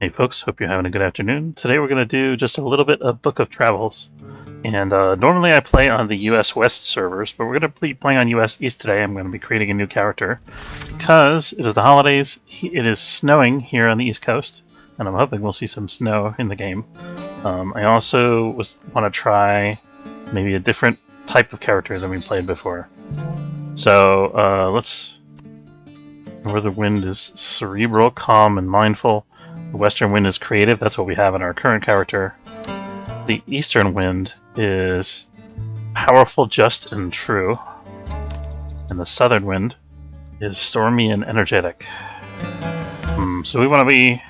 Hey folks, hope you're having a good afternoon. Today we're going to do just a little bit of Book of Travels. And normally I play on the US West servers, but we're going to be playing on US East today. I'm going to be creating a new character. Because it is the holidays, it is snowing here on the East Coast, and I'm hoping we'll see some snow in the game. I also want to try maybe a different type of character than we played before. So Northern Wind is cerebral, calm, and mindful. The Western Wind is creative, that's what we have in our current character. The Eastern Wind is powerful, just, and true. And the Southern Wind is stormy and energetic. So we want to be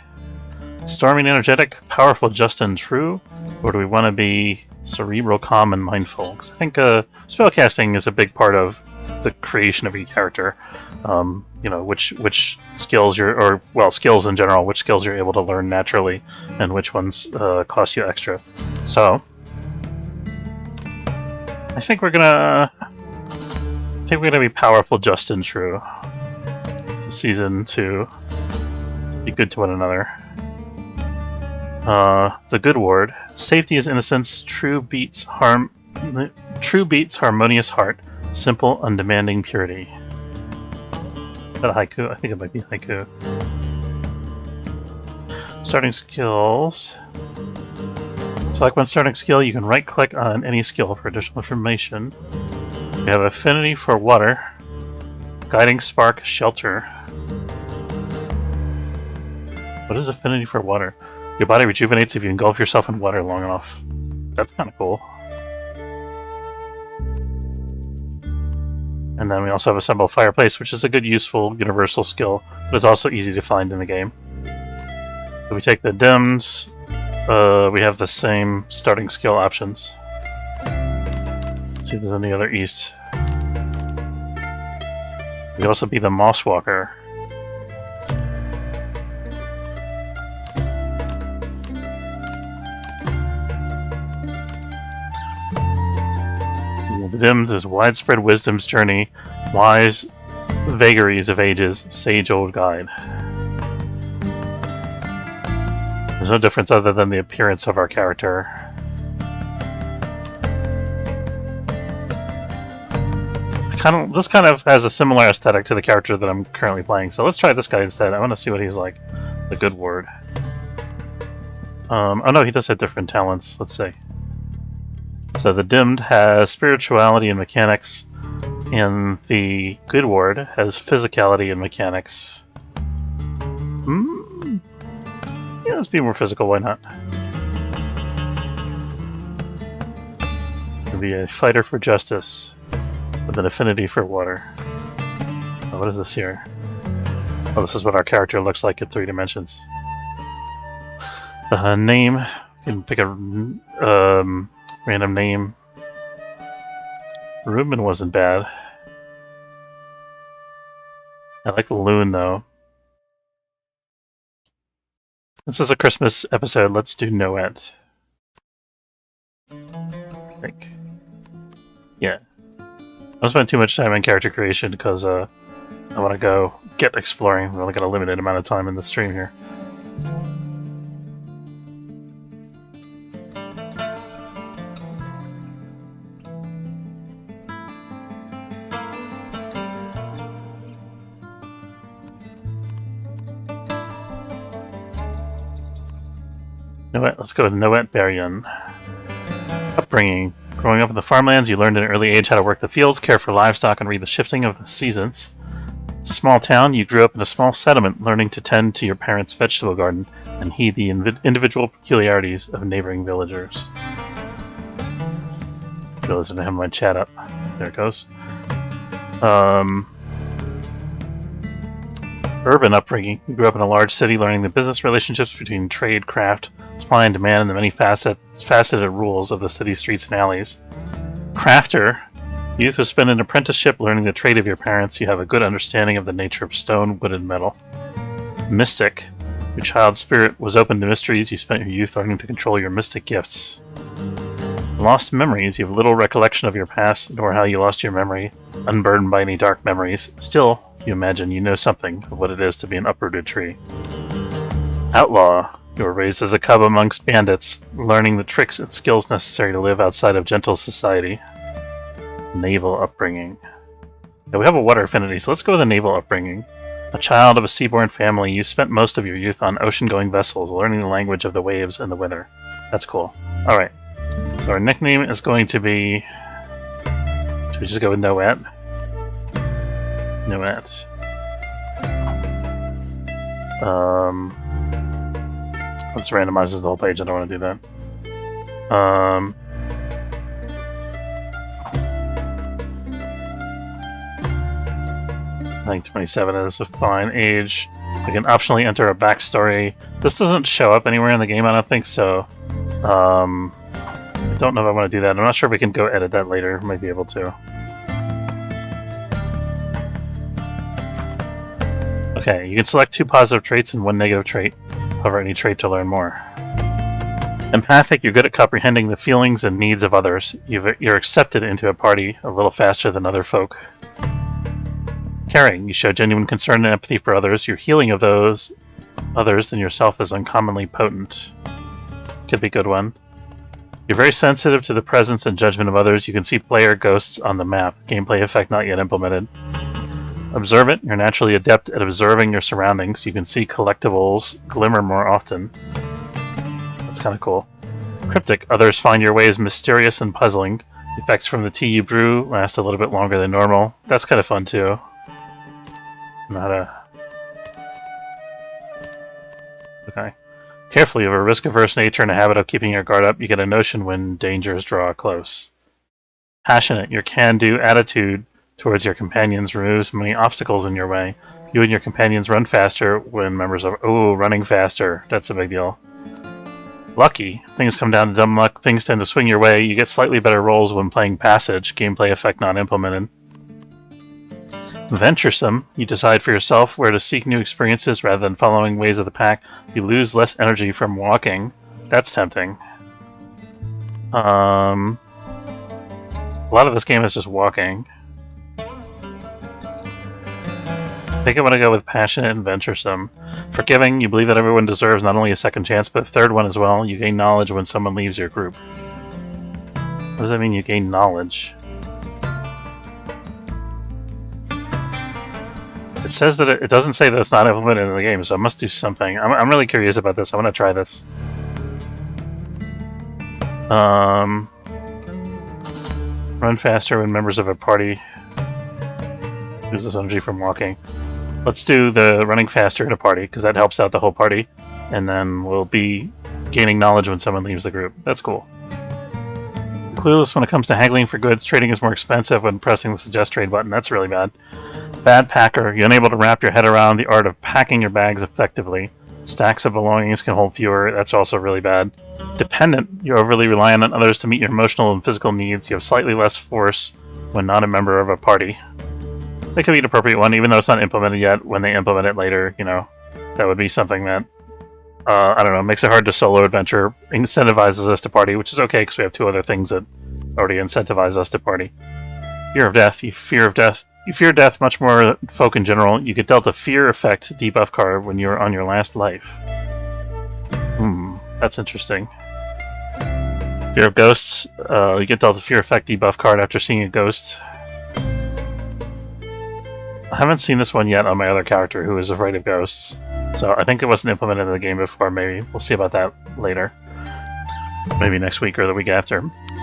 stormy and energetic, powerful, just, and true? Or do we want to be cerebral, calm, and mindful? Because I think spellcasting is a big part of the creation of your character. Which skills skills in general, which skills you're able to learn naturally, and which ones cost you extra. So, I think we're gonna be powerful, just, and true. It's the season to be good to one another. The good word: safety is innocence. True beats harmonious heart. Simple, undemanding purity. Is that a haiku? I think it might be haiku. Starting skills. Select one starting skill. You can right-click on any skill for additional information. You have affinity for water. Guiding spark, shelter. What is affinity for water? Your body rejuvenates if you engulf yourself in water long enough. That's kind of cool. And then we also have Assemble Fireplace, which is a good, useful, universal skill, but it's also easy to find in the game. So we take the dims, we have the same starting skill options. Let's see if there's any other east. We could also be the Moss Walker. The dims is widespread wisdom's journey, wise vagaries of ages, sage old guide. There's no difference other than the appearance of our character. This kind of has a similar aesthetic to the character that I'm currently playing, so let's try this guy instead. I want to see what he's like. The good word. Oh no, he does have different talents. Let's see. So the dimmed has spirituality and mechanics, and the good word has physicality and mechanics. Yeah, let's be more physical, why not? Could be a fighter for justice, with an affinity for water. Oh, what is this here? Oh, this is what our character looks like in 3 dimensions. Name, you can pick a random name. Ruben wasn't bad. I like the loon, though. This is a Christmas episode. Let's do Noet. I think. Yeah. I don't spend too much time on character creation because I want to go get exploring. We've only got a limited amount of time in the stream here. Let's go with Noet Beryan. Upbringing. Growing up in the farmlands, you learned at an early age how to work the fields, care for livestock, and read the shifting of the seasons. Small town, you grew up in a small settlement, learning to tend to your parents' vegetable garden and heed the individual peculiarities of neighboring villagers. Realized I didn't have my chat up. There it goes. Urban upbringing. You grew up in a large city, learning the business relationships between trade, craft, supply and demand, and the many faceted rules of the city streets and alleys. Crafter. Youth was spent in an apprenticeship, learning the trade of your parents. You have a good understanding of the nature of stone, wood, and metal. Mystic. Your child's spirit was open to mysteries. You spent your youth learning to control your mystic gifts. Lost memories. You have little recollection of your past, nor how you lost your memory, unburdened by any dark memories. Still, you imagine you know something of what it is to be an uprooted tree. Outlaw. You were raised as a cub amongst bandits, learning the tricks and skills necessary to live outside of gentle society. Naval upbringing. Yeah, we have a water affinity, so let's go with a naval upbringing. A child of a seaborne family, you spent most of your youth on ocean-going vessels, learning the language of the waves and the weather. That's cool. Alright, so our nickname is going to be... Should we just go with Noet? Noet. Let's randomize the whole page, I don't want to do that. I think 27 is a fine age. We can optionally enter a backstory. This doesn't show up anywhere in the game, I don't think, so... I don't know if I want to do that. I'm not sure if we can go edit that later. Might be able to. Okay, you can select 2 positive traits and 1 negative trait. Hover any trait to learn more. Empathic, you're good at comprehending the feelings and needs of others. You're accepted into a party a little faster than other folk. Caring, you show genuine concern and empathy for others. Your healing of those others than yourself is uncommonly potent. Could be a good one. You're very sensitive to the presence and judgment of others. You can see player ghosts on the map. Gameplay effect not yet implemented. Observant, you're naturally adept at observing your surroundings. You can see collectibles glimmer more often. That's kind of cool. Cryptic, others find your ways mysterious and puzzling. Effects from the tea you brew last a little bit longer than normal. That's kind of fun too. Okay. Carefully, you have a risk-averse nature and a habit of keeping your guard up. You get a notion when dangers draw close. Passionate, your can-do attitude towards your companions removes many obstacles in your way. You and your companions run faster when members of... Ooh, running faster. That's a big deal. Lucky, things come down to dumb luck. Things tend to swing your way. You get slightly better rolls when playing Passage. Gameplay effect not implemented. Venturesome, you decide for yourself where to seek new experiences rather than following ways of the pack. You lose less energy from walking. That's tempting. A lot of this game is just walking. I think I want to go with passionate and venturesome. Forgiving, you believe that everyone deserves not only a second chance, but a third one as well. You gain knowledge when someone leaves your group. What does that mean, you gain knowledge? It says that it doesn't say that it's not implemented in the game, so I must do something. I'm really curious about this. I want to try this. Run faster when members of a party loses energy from walking. Let's do the running faster in a party, because that helps out the whole party. And then we'll be gaining knowledge when someone leaves the group. That's cool. Clueless when it comes to haggling for goods. Trading is more expensive when pressing the suggest trade button. That's really bad. Bad packer. You're unable to wrap your head around the art of packing your bags effectively. Stacks of belongings can hold fewer. That's also really bad. Dependent. You're overly reliant on others to meet your emotional and physical needs. You have slightly less force when not a member of a party. That could be an appropriate one, even though it's not implemented yet. When they implement it later, you know, that would be something that, I don't know, makes it hard to solo adventure, incentivizes us to party, which is okay because we have 2 other things that already incentivize us to party. Fear of death. You fear death much more than folk in general. You get dealt a fear effect debuff card when you're on your last life. That's interesting. Fear of ghosts. You get dealt a fear effect debuff card after seeing a ghost. I haven't seen this one yet on my other character who is afraid of ghosts. So I think it wasn't implemented in the game before, maybe. We'll see about that later. Maybe next week or the week after.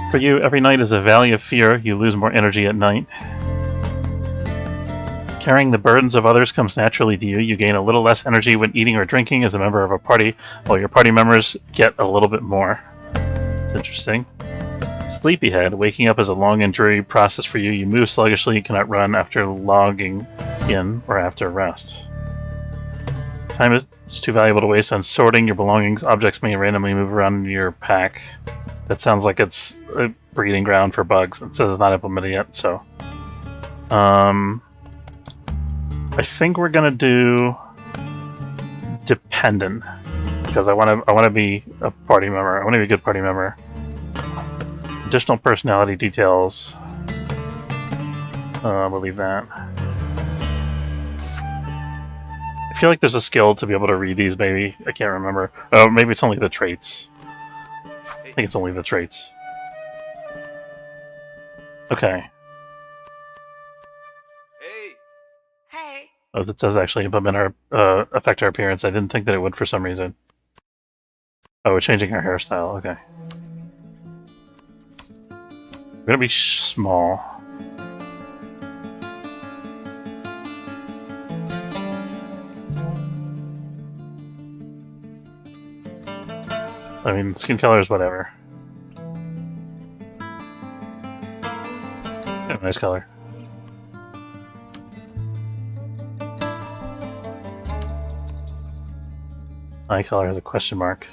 For you, every night is a valley of fear. You lose more energy at night. Carrying the burdens of others comes naturally to you. You gain a little less energy when eating or drinking as a member of a party, while your party members get a little bit more. It's interesting. Sleepyhead. Waking up is a long and dreary process for you. You move sluggishly, you cannot run after logging in or after rest. Time is too valuable to waste on sorting your belongings. Objects may randomly move around in your pack. That sounds like it's a breeding ground for bugs. It says it's not implemented yet, so... I think we're gonna do... Dependent. Because I wanna be a party member. I wanna be a good party member. Additional personality details. We'll leave that. I feel like there's a skill to be able to read these, maybe. I can't remember. Oh, maybe it's only the traits. I think it's only the traits. Okay. Hey. Oh, that does actually implement our affect our appearance. I didn't think that it would for some reason. Oh, we're changing our hairstyle. Okay. We're gonna be small. I mean, skin color is whatever. Yeah, nice color. Eye color has a question mark.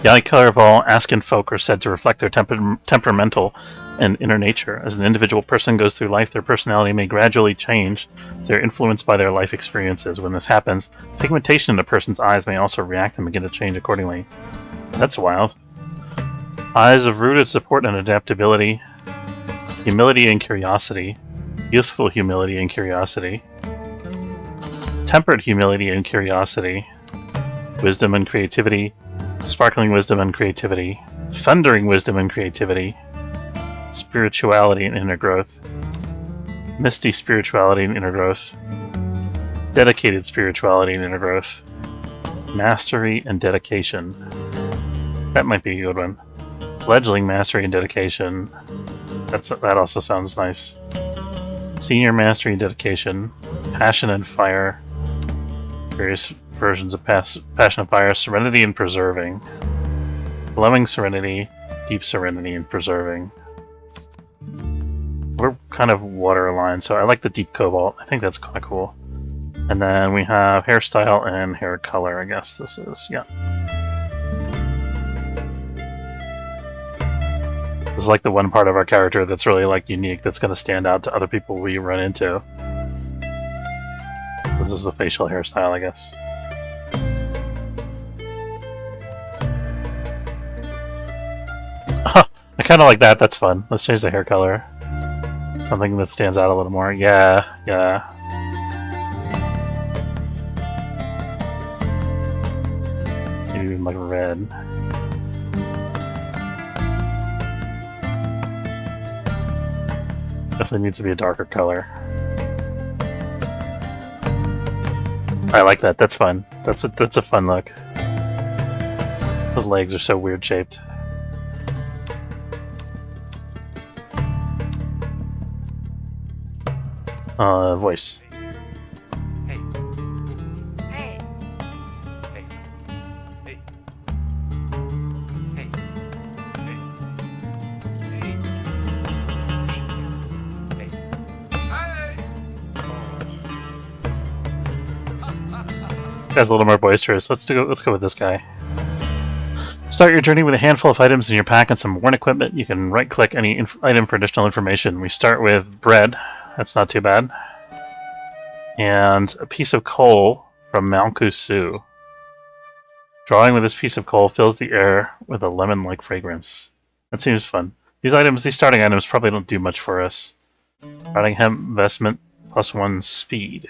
The eye color of all Askin folk are said to reflect their temperamental and inner nature. As an individual person goes through life, their personality may gradually change as they're influenced by their life experiences. When this happens, pigmentation in a person's eyes may also react and begin to change accordingly. That's wild. Eyes of rooted support and adaptability, humility and curiosity, youthful humility and curiosity, tempered humility and curiosity, wisdom and creativity, sparkling wisdom and creativity, thundering wisdom and creativity, spirituality and inner growth, misty spirituality and inner growth, dedicated spirituality and inner growth, mastery and dedication. That might be a good one. Fledgling mastery and dedication. That also sounds nice. Senior mastery and dedication, passion and fire, various versions of passion and fire, serenity and preserving, glowing serenity, deep serenity and preserving. We're kind of water aligned, so I like the deep cobalt. I think that's kind of cool. And then we have hairstyle and hair color, I guess this is, yeah. This is like the one part of our character that's really like unique, that's going to stand out to other people we run into. This is the facial hairstyle, I guess. I kind of like that. That's fun. Let's change the hair color. Something that stands out a little more. Yeah. Maybe even like red. Definitely needs to be a darker color. I like that. That's fun. That's a fun look. Those legs are so weird shaped. Voice. Hey. Guy's a little more boisterous. Let's go with this guy. Start your journey with a handful of items in your pack and some worn equipment. You can right-click any item for additional information. We start with bread. That's not too bad. And a piece of coal from Malkusu. Drawing with this piece of coal fills the air with a lemon-like fragrance. That seems fun. These starting items probably don't do much for us. Riding hemp vestment +1 speed.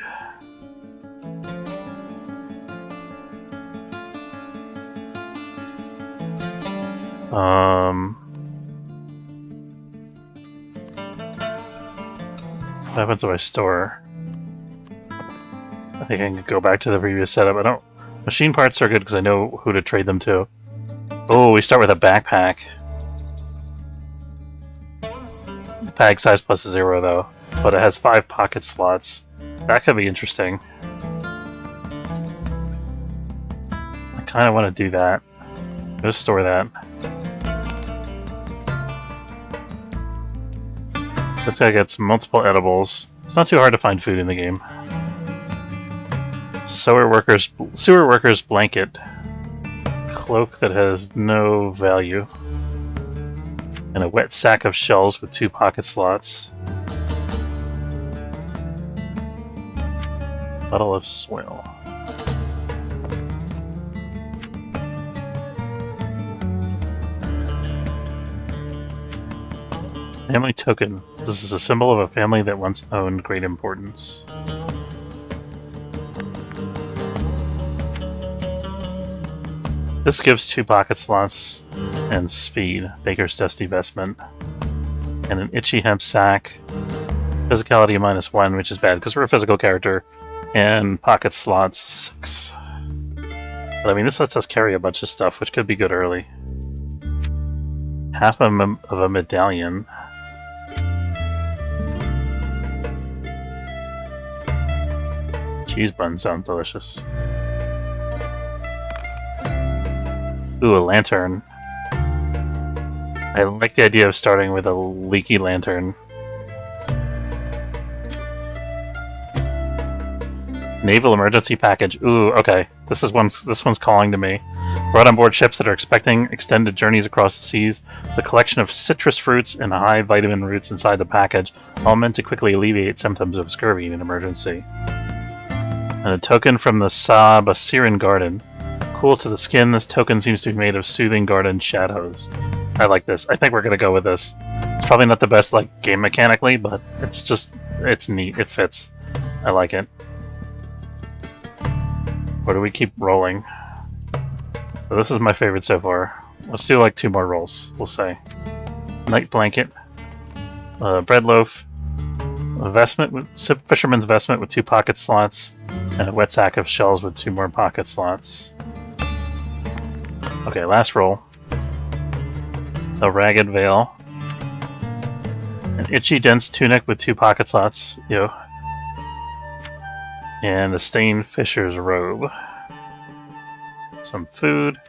What happens if I store? I think I can go back to the previous setup. Machine parts are good because I know who to trade them to. Oh, we start with a backpack. Bag size +0 though, but it has 5 pocket slots. That could be interesting. I kind of want to do that. Just store that. This guy gets multiple edibles. It's not too hard to find food in the game. Sewer worker's blanket. Cloak that has no value. And a wet sack of shells with 2 pocket slots. Bottle of soil. Family token. This is a symbol of a family that once owned great importance. This gives 2 pocket slots and speed. Baker's Dusty Vestment. And an Itchy Hemp Sack. Physicality -1, which is bad because we're a physical character. And pocket slots 6. But I mean, this lets us carry a bunch of stuff, which could be good early. Half of a medallion. Cheese buns sound delicious. Ooh, a lantern. I like the idea of starting with a leaky lantern. Naval emergency package. Ooh, okay. This one's calling to me. Brought on board ships that are expecting extended journeys across the seas. There's a collection of citrus fruits and high vitamin roots inside the package, all meant to quickly alleviate symptoms of scurvy in an emergency. And a token from the Sabasiran Garden. Cool to the skin, this token seems to be made of soothing garden shadows. I like this. I think we're gonna go with this. It's probably not the best game mechanically, but it's neat. It fits. I like it. Or do we keep rolling? So this is my favorite so far. Let's do 2 more rolls, we'll say. Night blanket. Bread loaf. A vestment, fisherman's vestment with 2 pocket slots. And a wet sack of shells with 2 more pocket slots. Okay, last roll. A ragged veil. An itchy dense tunic with 2 pocket slots. Yo. And a stained fisher's robe. Some food.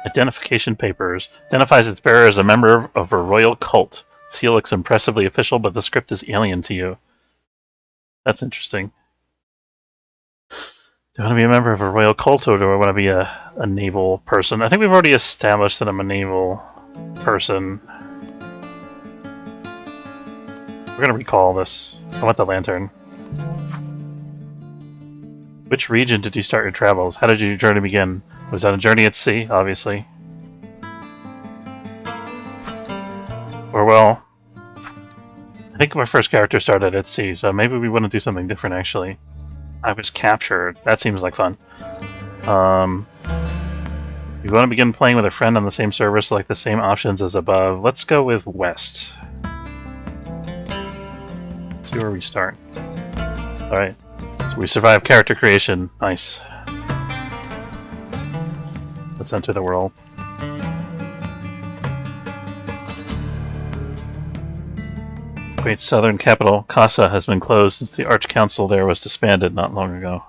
Identification papers. Identifies its bearer as a member of a royal cult. Seal looks impressively official, but the script is alien to you. That's interesting. Do I want to be a member of a royal cult, or do I want to be a naval person? I think we've already established that I'm a naval person. We're going to recall this. I want the lantern. Which region did you start your travels? How did your journey begin? Was that a journey at sea, obviously? Or, well, I think my first character started at sea, so maybe we want to do something different, actually. I was captured. That seems like fun. You want to begin playing with a friend on the same server, select the same options as above. Let's go with West. Let's see where we start. Alright. So we survived character creation. Nice. Let's enter the world. Great southern capital, Casa, has been closed since the Arch Council there was disbanded not long ago.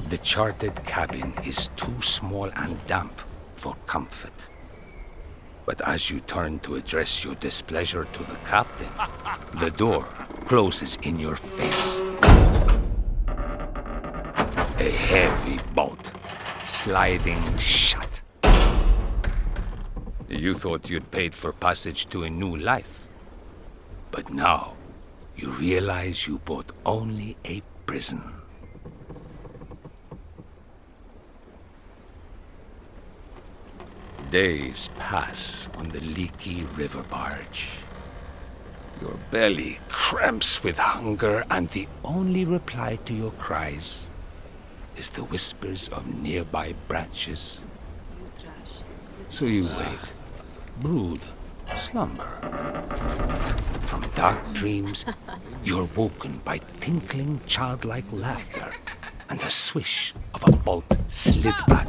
The chartered cabin is too small and damp for comfort. But as you turn to address your displeasure to the captain, the door closes in your face. A heavy bolt sliding shut. You thought you'd paid for passage to a new life. But now, you realize you bought only a prison. Days pass on the leaky river barge. Your belly cramps with hunger, and the only reply to your cries is the whispers of nearby branches. So you wait, brood, slumber. From dark dreams, you're woken by tinkling childlike laughter and the swish of a bolt slid back.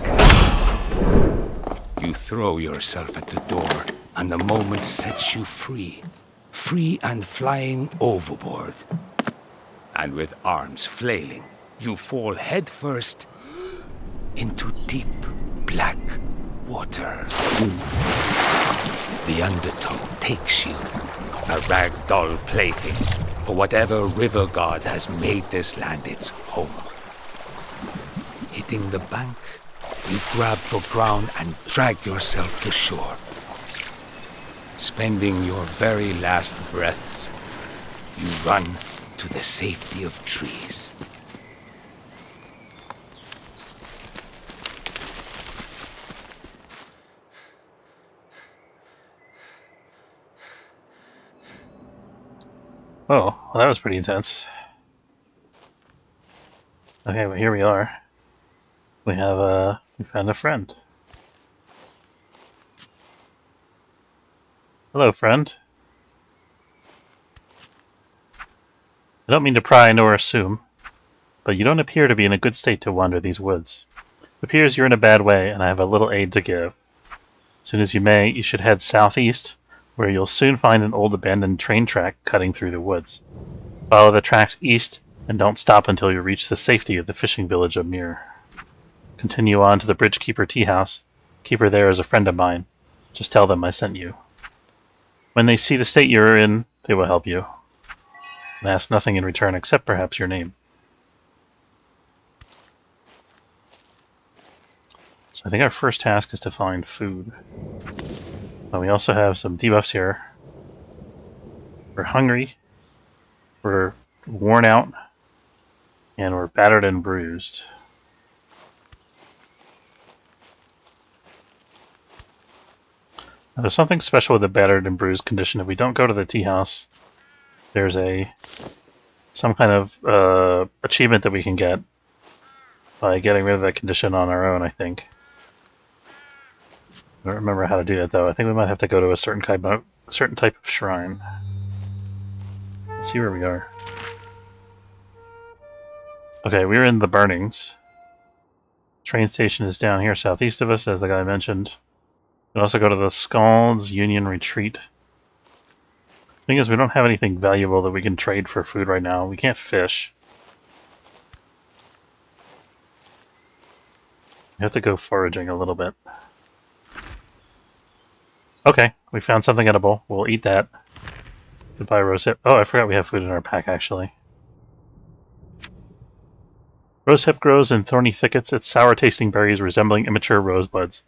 You throw yourself at the door, and the moment sets you free. Free and flying overboard. And with arms flailing, you fall headfirst into deep black water. The undertow takes you, a ragdoll plaything for whatever river god has made this land its home. Hitting the bank, you grab for ground and drag yourself to shore. Spending your very last breaths, you run to the safety of trees. Oh, well, that was pretty intense. Okay, well, here we are. We found a friend. Hello, friend. I don't mean to pry nor assume, but you don't appear to be in a good state to wander these woods. It appears you're in a bad way, and I have a little aid to give. As soon as you may, you should head southeast, where you'll soon find an old abandoned train track cutting through the woods. Follow the tracks east, and don't stop until you reach the safety of the fishing village of Mir. Continue on to the Bridgekeeper Tea House. Keeper there is a friend of mine. Just tell them I sent you. When they see the state you're in, they will help you. And ask nothing in return except perhaps your name. So I think our first task is to find food. But we also have some debuffs here. We're hungry. We're worn out. And we're battered and bruised. Now, there's something special with the battered and bruised condition. If we don't go to the tea house, there's some kind of achievement that we can get by getting rid of that condition on our own, I think. I don't remember how to do that, though. I think we might have to go to a certain type of shrine. Let's see where we are. Okay, we're in the Burnings. Train station is down here southeast of us, as the guy mentioned. We can also go to the Scald's Union Retreat. Thing is, we don't have anything valuable that we can trade for food right now. We can't fish. We have to go foraging a little bit. Okay, we found something edible. We'll eat that. Goodbye, rosehip. Oh, I forgot we have food in our pack, actually. Rosehip grows in thorny thickets, its sour-tasting berries resembling immature rosebuds.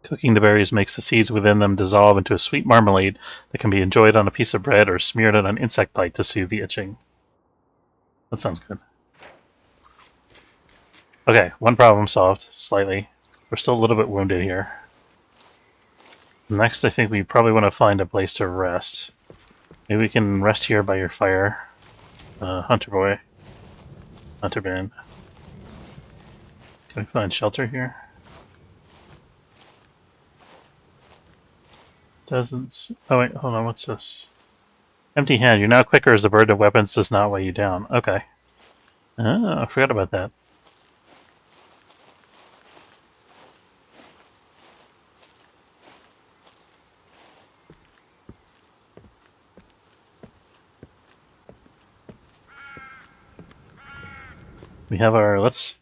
Cooking the berries makes the seeds within them dissolve into a sweet marmalade that can be enjoyed on a piece of bread or smeared on an insect bite to soothe the itching. That sounds good. Okay, one problem solved, slightly. We're still a little bit wounded here. Next, I think we probably want to find a place to rest. Maybe we can rest here by your fire. Hunter boy. Hunter man. Can we find shelter here? Doesn't... Oh wait, hold on, what's this? Empty hand. You're now quicker as the burden of weapons does not weigh you down. Okay. Oh, I forgot about that. We have our... Let's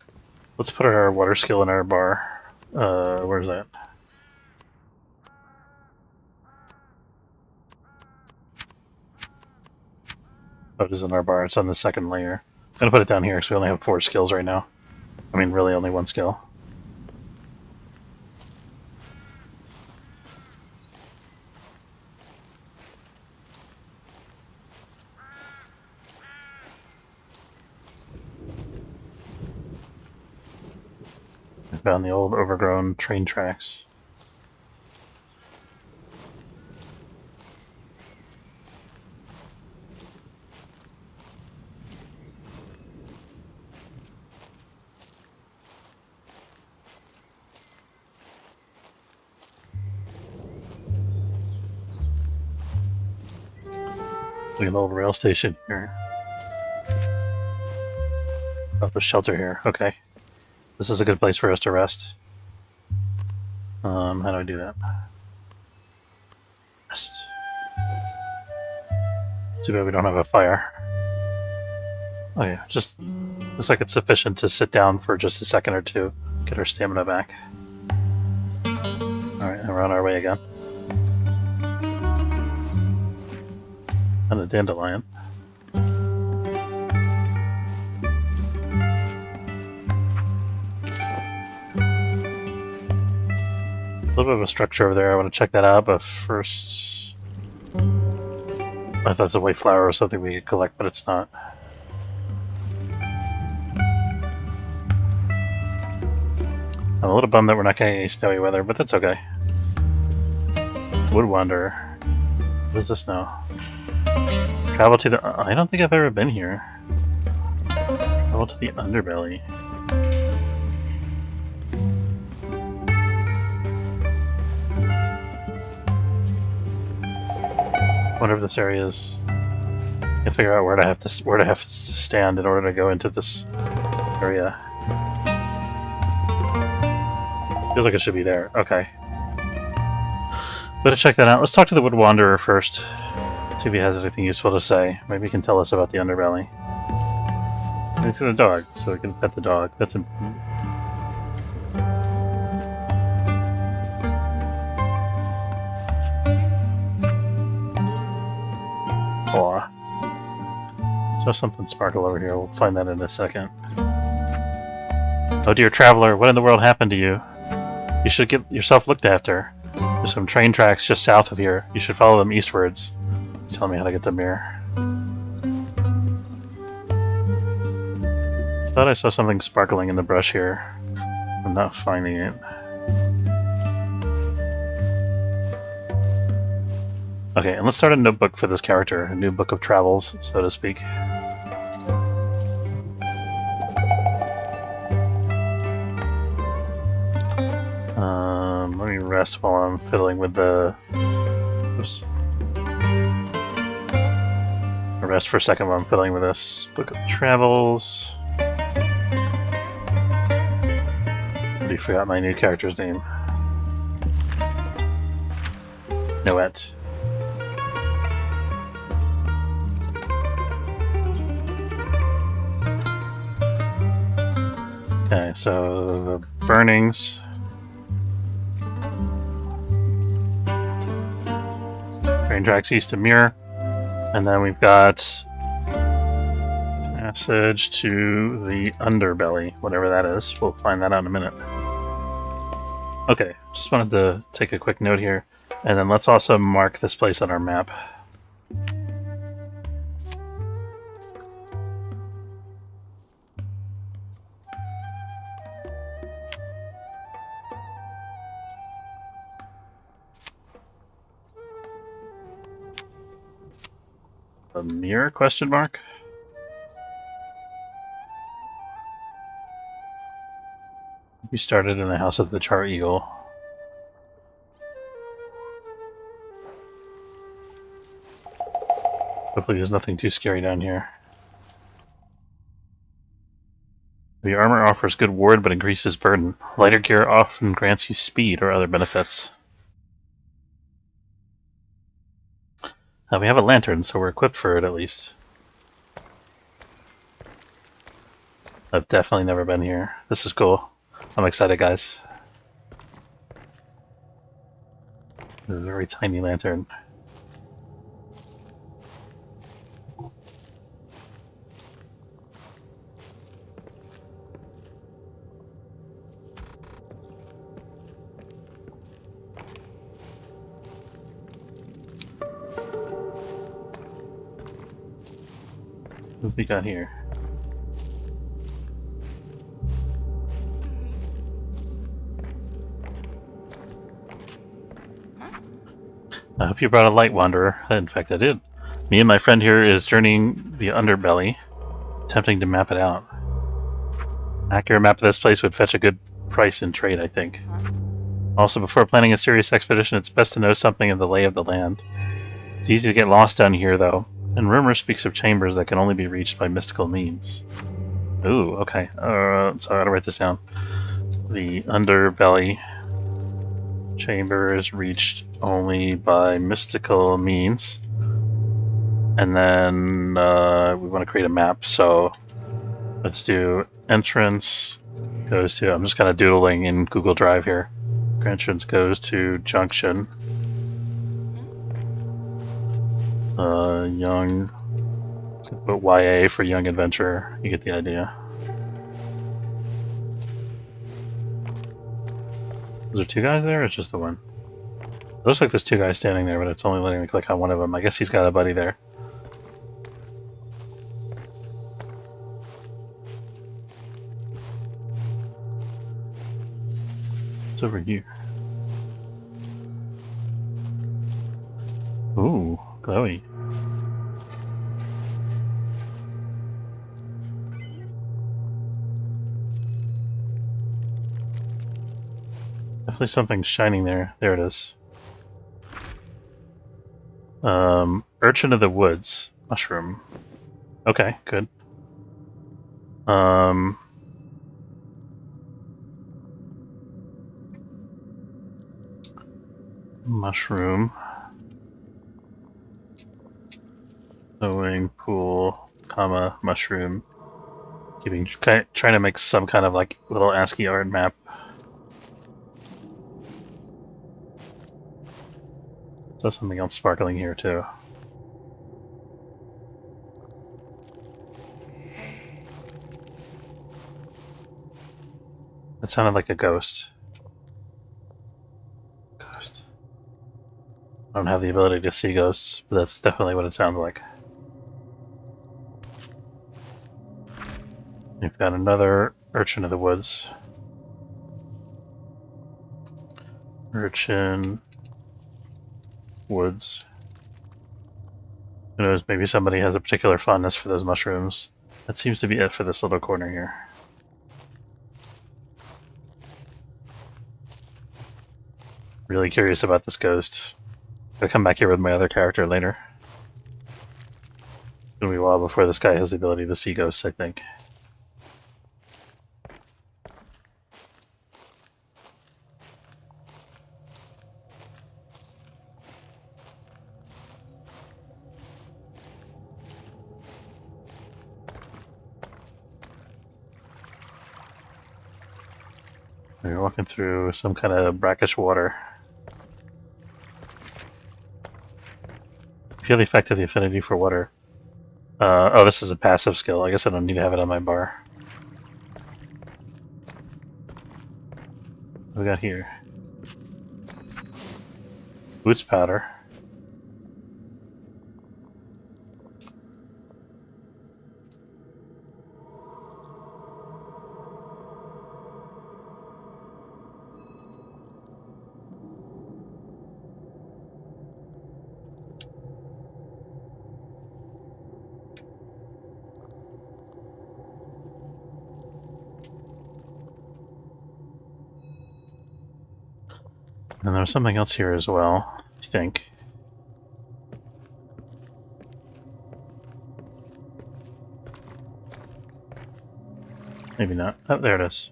put our water skill in our bar. Where's that? Oh, it is in our bar. It's on the second layer. I'm gonna put it down here because we only have 4 skills right now. I mean, really only 1 skill. I found the old overgrown train tracks. Look at an old rail station here. Oh, there's shelter here. Okay. This is a good place for us to rest. How do I do that? Rest. Too bad we don't have a fire. Oh yeah, just looks like it's sufficient to sit down for just a second or two, get our stamina back. Alright, and we're on our way again. And a dandelion. A little bit of a structure over there. I want to check that out, but first... I thought it's a white flower or something we could collect, but it's not. I'm a little bummed that we're not getting any snowy weather, but that's okay. Wood Wanderer. What is this now? Travel to the... I don't think I've ever been here. Travel to the underbelly. wonder if this area is. I can figure out where to have to stand in order to go into this area. Feels like it should be there. Okay. Better check that out. Let's talk to the Wood Wanderer first. See if he has anything useful to say. Maybe he can tell us about the underbelly. And he's got a dog, so we can pet the dog. That's important. Aw. Saw something sparkle over here. We'll find that in a second. Oh dear traveler, what in the world happened to you? You should get yourself looked after. There's some train tracks just south of here. You should follow them eastwards. Tell me how to get to Mir. Thought I saw something sparkling in the brush here. I'm not finding it. Okay, and let's start a notebook for this character. A new book of travels, so to speak. Let me rest while I'm fiddling with the... Oops. I'll rest for a second while I'm fiddling with this book of travels. I forgot my new character's name. Noet. Okay, so the burnings. Train tracks east of Mir. And then we've got passage to the underbelly, whatever that is. We'll find that out in a minute. Okay, just wanted to take a quick note here. And then let's also mark this place on our map. A mirror? Question mark? We started in the House of the Char Eagle. Hopefully there's nothing too scary down here. The armor offers good ward but increases burden. Lighter gear often grants you speed or other benefits. We have a lantern, so we're equipped for it at least. I've definitely never been here. This is cool. I'm excited, guys. A very tiny lantern. What have we got here? I hope you brought a light, Wanderer. In fact, I did. Me and my friend here is journeying the underbelly, attempting to map it out. An accurate map of this place would fetch a good price in trade, I think. Also, before planning a serious expedition, it's best to know something of the lay of the land. It's easy to get lost down here, though, and rumor speaks of chambers that can only be reached by mystical means. Ooh, okay. So I gotta write this down. The underbelly chamber is reached only by mystical means. And then we want to create a map, so let's do entrance goes to, I'm just kind of doodling in Google Drive here. Entrance goes to junction. Young, put YA for young adventurer. You get the idea. Is there two guys there, or it's just the one? It looks like there's two guys standing there, but it's only letting me click on one of them. I guess he's got a buddy there. It's over here. Ooh, glowy. Definitely something shining there. There it is. Urchin of the Woods. Mushroom. Okay, good. Mushroom. Swimming pool, comma, mushroom. Trying to make some kind of like little ASCII art map. There's something else sparkling here too. That sounded like a ghost. Ghost. I don't have the ability to see ghosts, but that's definitely what it sounds like. We've got another urchin of the woods. Urchin woods. Who knows, maybe somebody has a particular fondness for those mushrooms. That seems to be it for this little corner here. Really curious about this ghost. I'll come back here with my other character later. It'll be a while before this guy has the ability to see ghosts, I think. We're walking through some kind of brackish water. Feel the effect of the affinity for water. Oh, this is a passive skill. I guess I don't need to have it on my bar. What do we got here? Boots powder. And there's something else here as well, I think. Maybe not. Oh, there it is.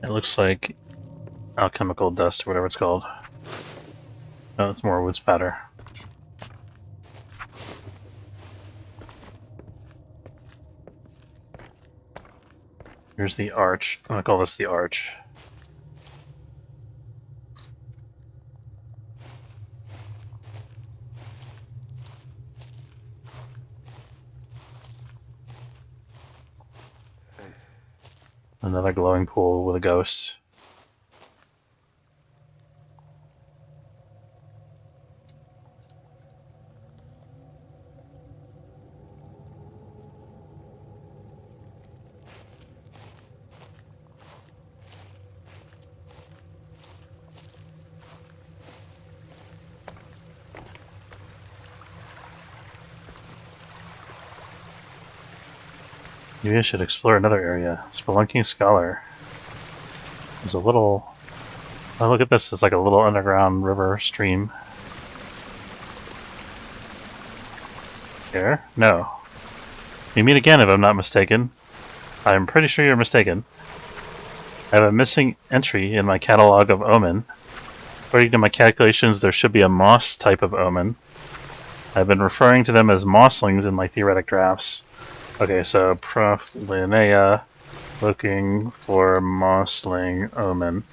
It looks like alchemical dust or whatever it's called. Oh, it's more wood spatter. Here's the arch. I'm gonna call this the arch. Another glowing pool with a ghost. Maybe I should explore another area. Spelunking Scholar. There's a little... Oh, look at this. It's like a little underground river stream. Here? No. We meet again if I'm not mistaken. I'm pretty sure you're mistaken. I have a missing entry in my catalog of omen. According to my calculations, there should be a moss type of omen. I've been referring to them as mosslings in my theoretic drafts. Okay, so Prof. Linnea looking for mossling omen.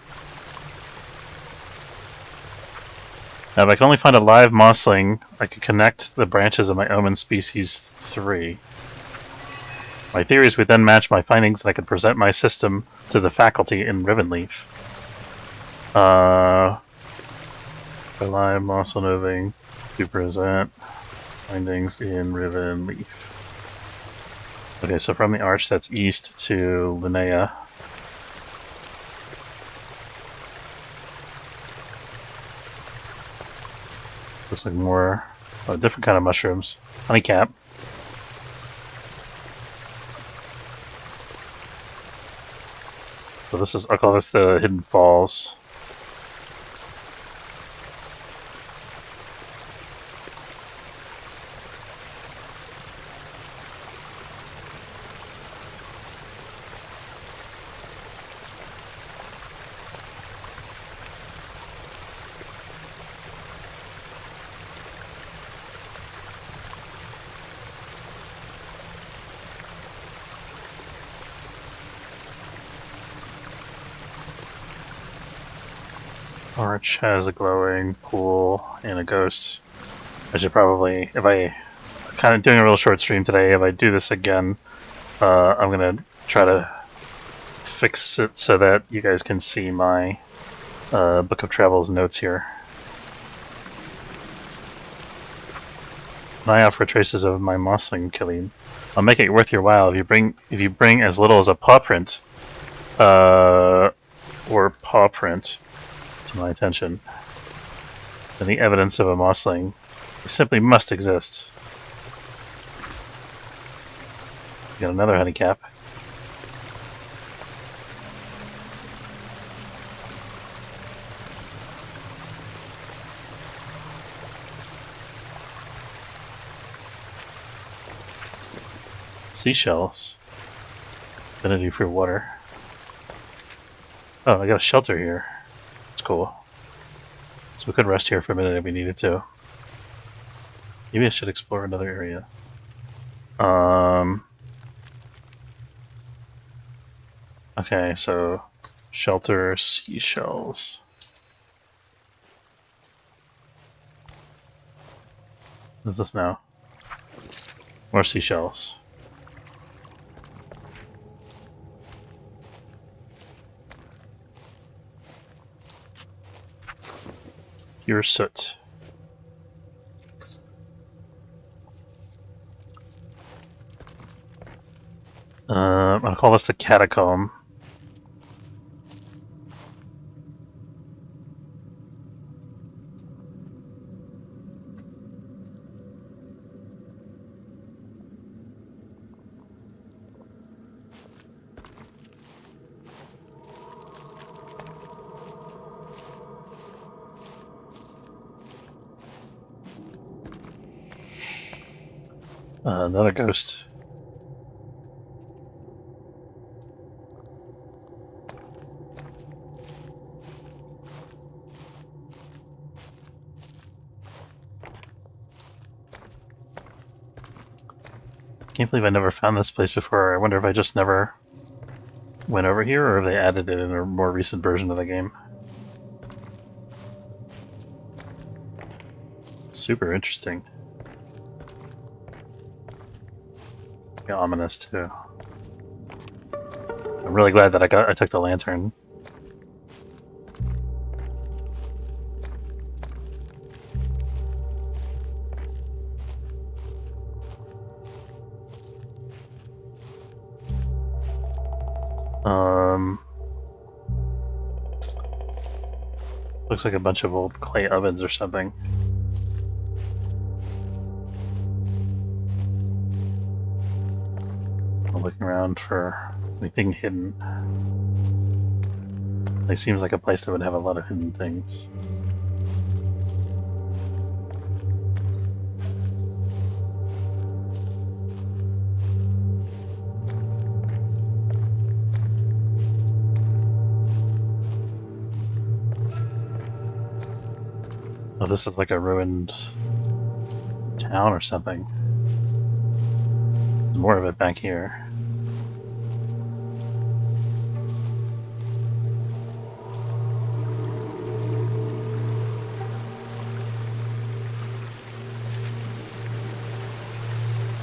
Now, if I can only find a live mossling, I could connect the branches of my omen species 3. My theories would then match my findings, and I could present my system to the faculty in Rivenleaf. For live mossling to present findings in Rivenleaf. Okay, so from the arch, that's east to Linnea. Looks like more, different kind of mushrooms. Honeycap. So this is, I'll call this the Hidden Falls. Arch has a glowing pool and a ghost. I should probably, if I kind of doing a real short stream today, if I do this again, I'm gonna try to fix it so that you guys can see my Book of Travels notes here. An eye out for traces of my mossling killing. I'll make it worth your while if you bring as little as a paw print, or paw print to my attention. Then the evidence of a mossling simply must exist. Got another honey cap. Seashells. Affinity for water. Oh, I got a shelter here. That's cool. So we could rest here for a minute if we needed to. Maybe I should explore another area. Okay, so shelter, seashells. What is this now? More seashells. Pure soot. I'll call this the catacomb. Another ghost. Can't believe I never found this place before. I wonder if I just never went over here or if they added it in a more recent version of the game. Super interesting. Ominous too. I'm really glad that I took the lantern. Looks like a bunch of old clay ovens or something. Looking around for anything hidden. It seems like a place that would have a lot of hidden things. Oh, this is like a ruined town or something. There's more of it back here.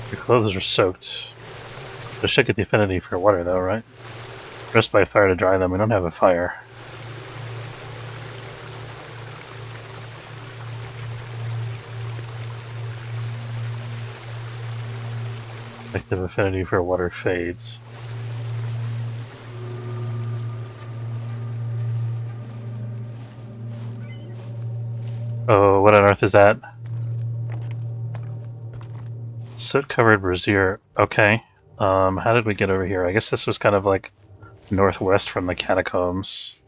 Your clothes are soaked. I should get the affinity for water though, right? Rest by fire to dry them. We don't have a fire. Effective affinity for water fades. Oh, what on earth is that? Soot-covered brazier. Okay. How did we get over here? I guess this was kind of like northwest from the catacombs.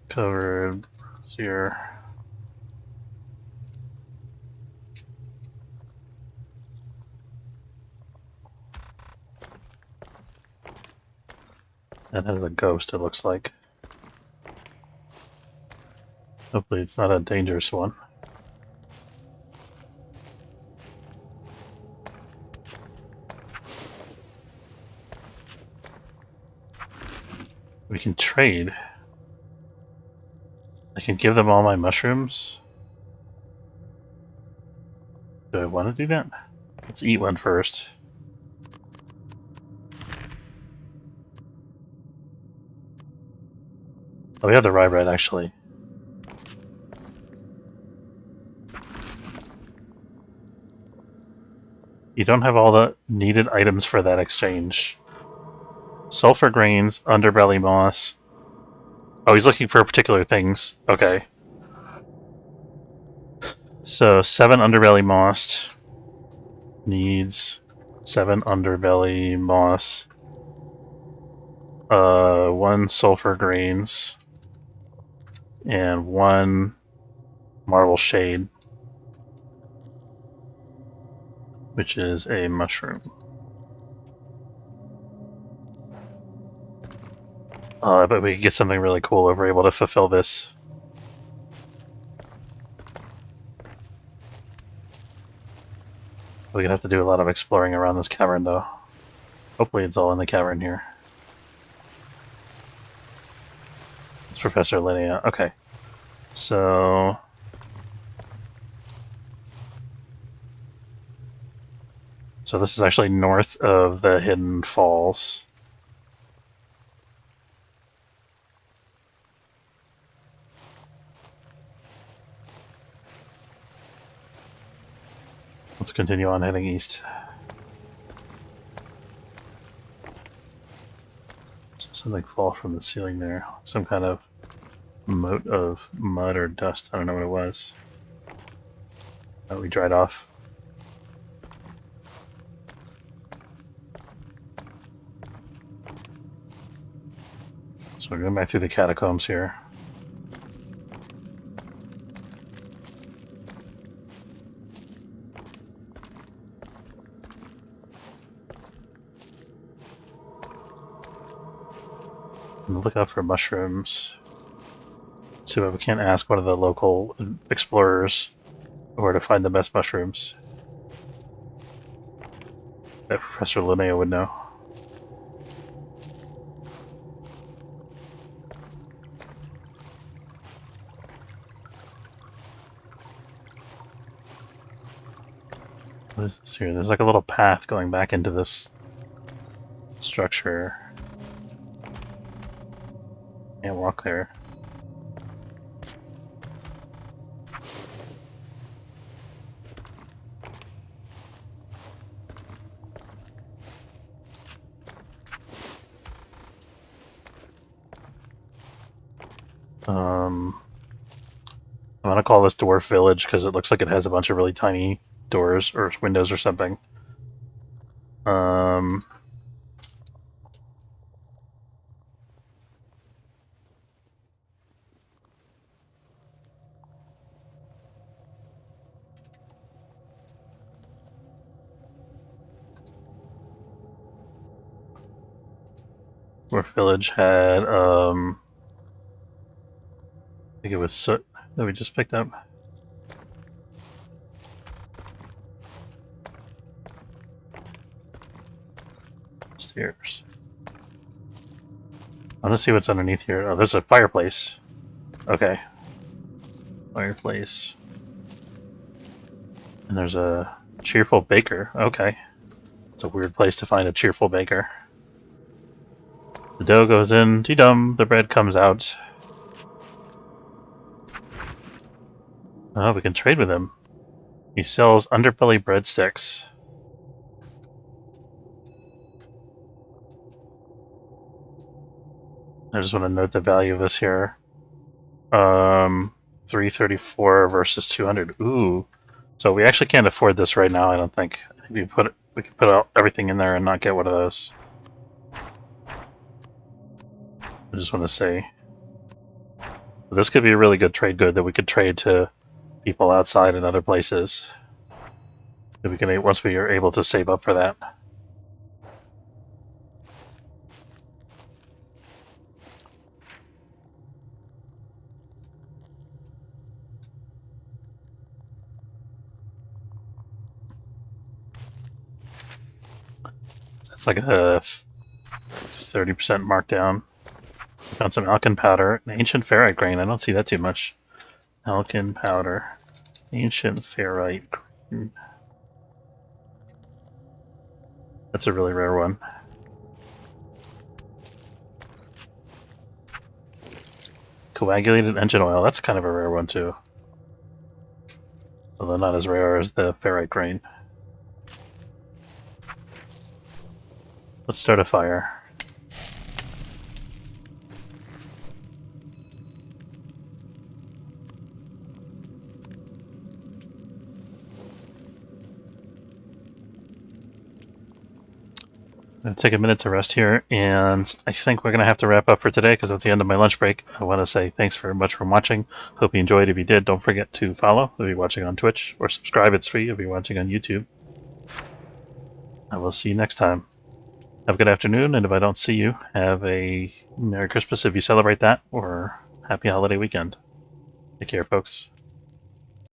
Covered brazier. That has a ghost, it looks like. Hopefully it's not a dangerous one. We can trade. I can give them all my mushrooms. Do I want to do that? Let's eat one first. Oh, we have the rye bread, actually. You don't have all the needed items for that exchange. Sulfur grains, underbelly moss. Oh, he's looking for particular things. Okay. So, 7 underbelly moss. Needs 7 underbelly moss. 1 sulfur grains. And 1 marble shade. Which is a mushroom. I bet we could get something really cool if we're able to fulfill this. We're gonna have to do a lot of exploring around this cavern, though. Hopefully it's all in the cavern here. It's Professor Linnea. Okay. So... So this is actually north of the Hidden Falls. Let's continue on heading east. So something fall from the ceiling there. Some kind of moat of mud or dust. I don't know what it was. Oh, we dried off. So we're going back through the catacombs here. And look out for mushrooms. So we can't ask one of the local explorers where to find the best mushrooms. That Professor Linnea would know. What is this here? There's like a little path going back into this structure. Can't walk there. I'm gonna call this Dwarf Village because it looks like it has a bunch of really tiny doors or windows or something. Dwarf Village had I think it was soot that we just picked up. Stairs. I want to see what's underneath here. Oh, there's a fireplace. Okay. Fireplace. And there's a cheerful baker. Okay. It's a weird place to find a cheerful baker. The dough goes in, dee-dum, the bread comes out. Oh, we can trade with him. He sells underbelly breadsticks. I just want to note the value of this here. 334 versus 200. Ooh. So we actually can't afford this right now, I don't think. We could put everything in there and not get one of those. I just want to say. This could be a really good trade good that we could trade to people outside in other places. That we can, once we are able to save up for that. It's like a 30% markdown. Found some alkyn powder, an ancient ferrite grain. I don't see that too much. Alkyn powder, ancient ferrite grain. That's a really rare one. Coagulated engine oil. That's kind of a rare one too. Although not as rare as the ferrite grain. Let's start a fire. I'm going to take a minute to rest here, and I think we're going to have to wrap up for today because that's the end of my lunch break. I want to say thanks very much for watching. Hope you enjoyed. If you did, don't forget to follow if you're watching on Twitch, or subscribe. It's free if you're watching on YouTube. I will see you next time. Have a good afternoon, and if I don't see you, have a Merry Christmas if you celebrate that, or Happy Holiday Weekend. Take care, folks.